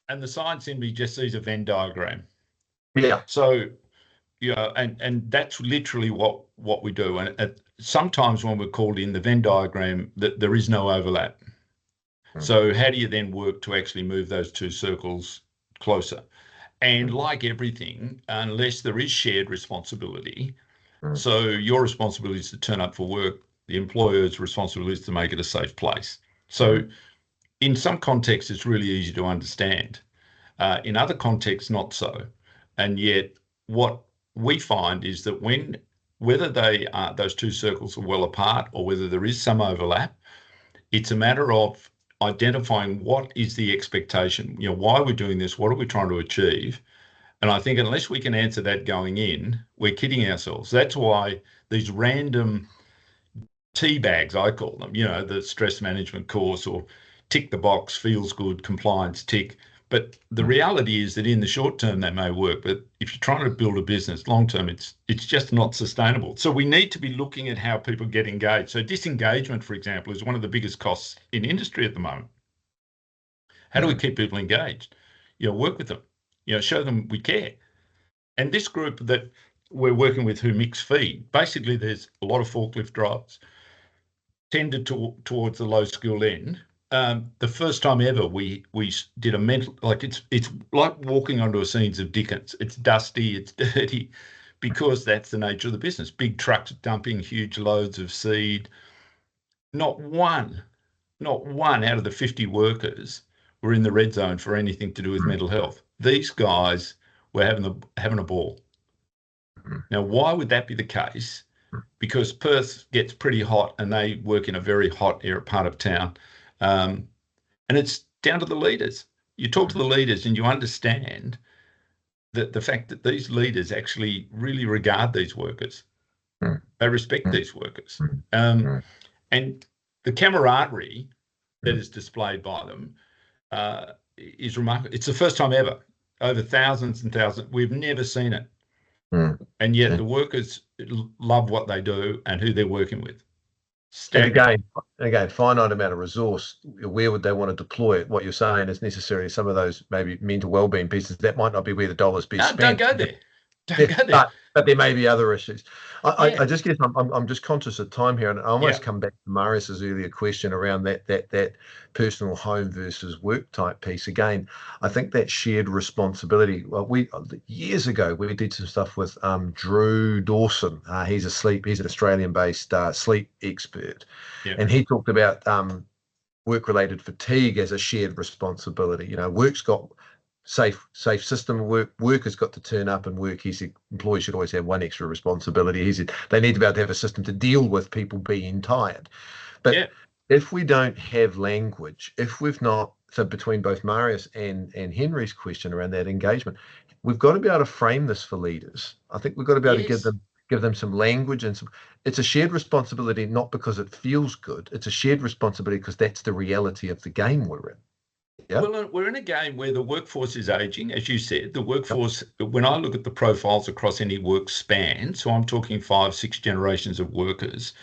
And the science in me just sees a Venn diagram. Yeah. So, and that's literally what we do. And sometimes when we're called in the Venn diagram, that there is no overlap. So how do you then work to actually move those two circles closer? And like everything, unless there is shared responsibility, so your responsibility is to turn up for work, the employer's responsibility is to make it a safe place. So in some contexts, it's really easy to understand. In other contexts, not so. And yet what we find is that whether those two circles are well apart or whether there is some overlap, it's a matter of identifying what is the expectation, why we're doing this, what are we trying to achieve? And I think unless we can answer that going in, we're kidding ourselves. That's why these random tea bags, I call them, the stress management course or tick the box, feels good, compliance, tick. But the reality is that in the short term, that may work. But if you're trying to build a business long term, it's just not sustainable. So we need to be looking at how people get engaged. So disengagement, for example, is one of the biggest costs in industry at the moment. How do we keep people engaged? Work with them, show them we care. And this group that we're working with who mix feed, basically there's a lot of forklift drivers tended towards the low skill end. The first time ever we did a mental, like it's like walking onto a scenes of Dickens. It's dusty, it's dirty, because that's the nature of the business. Big trucks dumping huge loads of seed. Not one out of the 50 workers were in the red zone for anything to do with mental health. These guys were having a ball. Now, why would that be the case? Because Perth gets pretty hot and they work in a very hot part of town. And it's down to the leaders. You talk to the leaders and you understand that the fact that these leaders actually really regard these workers. They respect these workers. And the camaraderie that is displayed by them is remarkable. It's the first time ever, over thousands and thousands. We've never seen it. And yet the workers love what they do and who they're working with. And again, finite amount of resource. Where would they want to deploy it? What you're saying is necessarily some of those maybe mental wellbeing pieces. That might not be where the dollar's best spent. Don't go there. Don't go there. But there may be other issues. I just guess I'm just conscious of time here, and I almost come back to Marius's earlier question around that personal home versus work type piece. Again, I think that shared responsibility. Well, years ago we did some stuff with Drew Dawson. He's an Australian-based sleep expert, and he talked about work-related fatigue as a shared responsibility. Work's got safe system of work has got to turn up and work. He said employees should always have one extra responsibility. He said they need to be able to have a system to deal with people being tired. But if we don't have language, if we've not, so between both Marius and Henry's question around that engagement, we've got to be able to frame this for leaders. I think we've got to be able to give them some language and it's a shared responsibility, not because it feels good. It's a shared responsibility because that's the reality of the game we're in. Yeah. Well, we're in a game where the workforce is aging, as you said. The workforce, when I look at the profiles across any work span, so I'm talking 5-6 generations of workers,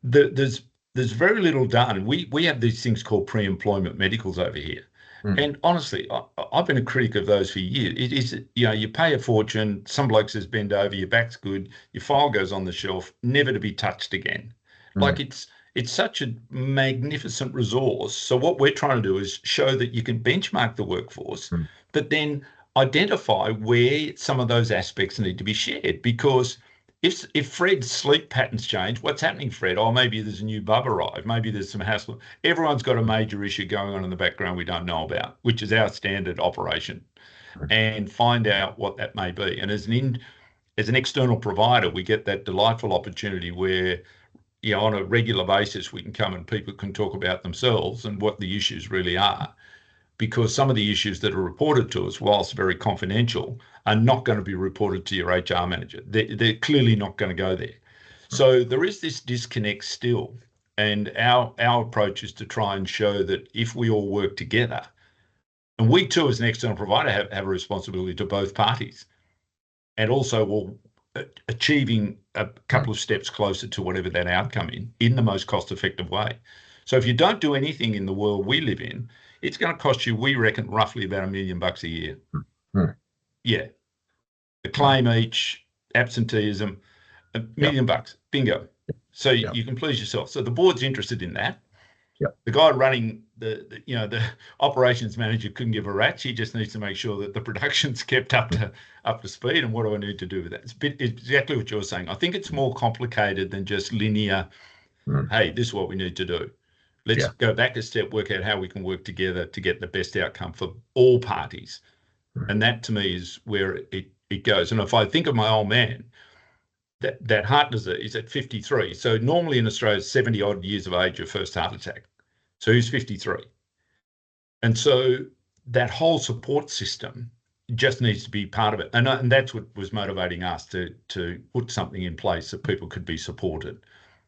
there's very little done. We have these things called pre-employment medicals over here. And honestly, I've been a critic of those for years. It is, you pay a fortune, some bloke says bend over, your back's good, your file goes on the shelf, never to be touched again. Like it's such a magnificent resource. So what we're trying to do is show that you can benchmark the workforce, but then identify where some of those aspects need to be shared. Because if Fred's sleep patterns change, what's happening, Fred? Oh, maybe there's a new bub arrived. Maybe there's some hassle. Everyone's got a major issue going on in the background we don't know about, which is our standard operation, and find out what that may be. And as an external provider, we get that delightful opportunity where on a regular basis, we can come and people can talk about themselves and what the issues really are, because some of the issues that are reported to us, whilst very confidential, are not going to be reported to your HR manager. They're clearly not going to go there. So there is this disconnect still. And our approach is to try and show that if we all work together, and we too, as an external provider, have a responsibility to both parties, and also will achieving a couple of steps closer to whatever that outcome in the most cost-effective way. So if you don't do anything in the world we live in, it's going to cost you, we reckon, roughly about $1 million a year. Yeah. A claim each, absenteeism, $1 million bucks, bingo. So you can please yourself. So the board's interested in that. The guy running the operations manager couldn't give a rat's. He just needs to make sure that the production's kept up to speed. And what do I need to do with that? It's exactly what you're saying. I think it's more complicated than just linear. Hey, this is what we need to do. Let's go back a step, work out how we can work together to get the best outcome for all parties. And that to me is where it goes. And if I think of my old man, that heart disease at 53. So normally in Australia, 70 odd years of age, your first heart attack. So he's 53. And so that whole support system just needs to be part of it. And that's what was motivating us to put something in place that people could be supported.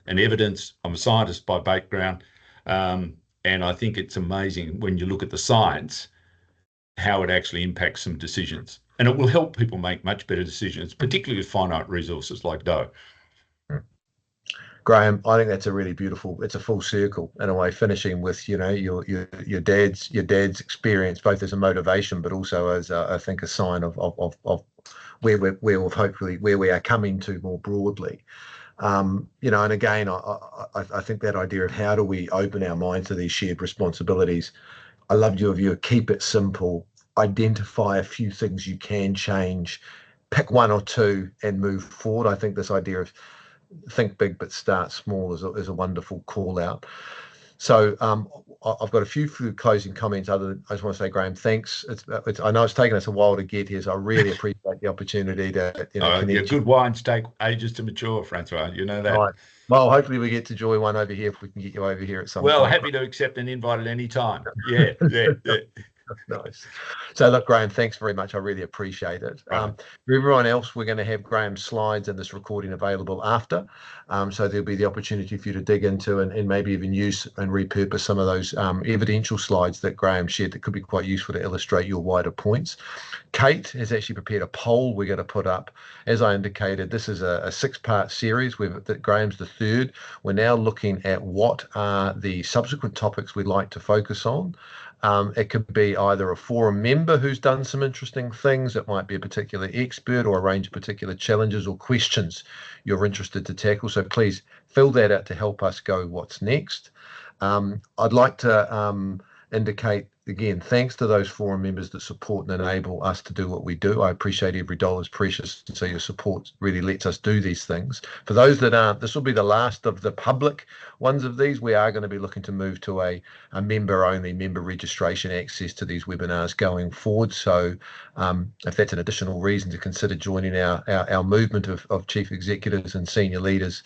And evidence, I'm a scientist by background, and I think it's amazing when you look at the science, how it actually impacts some decisions. And it will help people make much better decisions, particularly with finite resources like dough. Graham, I think that's a really beautiful. It's a full circle in a way, finishing with your dad's experience, both as a motivation, but also as I think a sign of where we are coming to more broadly. And again, I think that idea of how do we open our mind to these shared responsibilities. I loved your view of keep it simple, identify a few things you can change, pick one or two and move forward. I think this idea of think big but start small is a wonderful call out. So I've got a few closing comments. I just want to say, Graham, thanks. I know it's taken us a while to get here, so I really appreciate the opportunity to connect. Good wines take ages to mature, Francois. You know that. Right. Well, hopefully we get to enjoy one over here if we can get you over here at some point. Well, happy to accept an invite at any time. Yeah. Nice. So look, Graham, thanks very much. I really appreciate it. Right. For everyone else, we're going to have Graham's slides and this recording available after. So there'll be the opportunity for you to dig into and maybe even use and repurpose some of those evidential slides that Graham shared that could be quite useful to illustrate your wider points. Kate has actually prepared a poll we're going to put up. As I indicated, this is a 6-part series that Graham's the third. We're now looking at what are the subsequent topics we'd like to focus on. It could be either a forum member who's done some interesting things. It might be a particular expert or a range of particular challenges or questions you're interested to tackle. So please fill that out to help us go what's next. I'd like to indicate, again, thanks to those forum members that support and enable us to do what we do. I appreciate every dollar is precious, so your support really lets us do these things. For those that aren't, this will be the last of the public ones of these. We are going to be looking to move to a member-only member registration access to these webinars going forward. So if that's an additional reason to consider joining our movement of chief executives and senior leaders,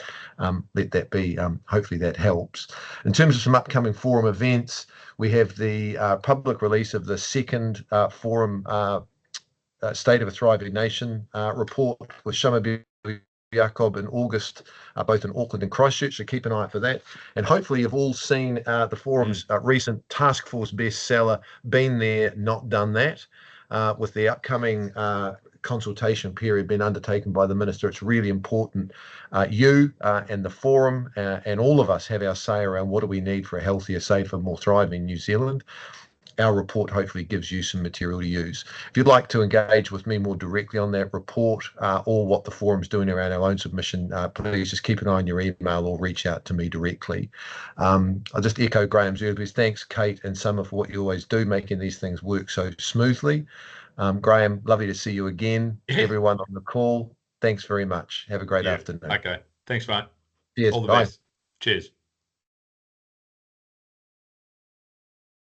let that be, hopefully that helps. In terms of some upcoming forum events, we have the public release of the second forum State of a Thriving Nation report with Shama Jacob in August, both in Auckland and Christchurch, so keep an eye out for that. And hopefully you've all seen the forum's recent task force bestseller, Been There, Not Done That, with the upcoming consultation period being undertaken by the Minister. It's really important you and the forum and all of us have our say around what do we need for a healthier, safer, more thriving New Zealand. Our report hopefully gives you some material to use. If you'd like to engage with me more directly on that report or what the forum's doing around our own submission, please just keep an eye on your email or reach out to me directly. I'll just echo Graham's earlier. Thanks, Kate and Summer, for what you always do, making these things work so smoothly. Graham, lovely to see you again. Everyone on the call, thanks very much. Have a great afternoon. Okay. Thanks, mate. Cheers. All the Bye. best. Cheers.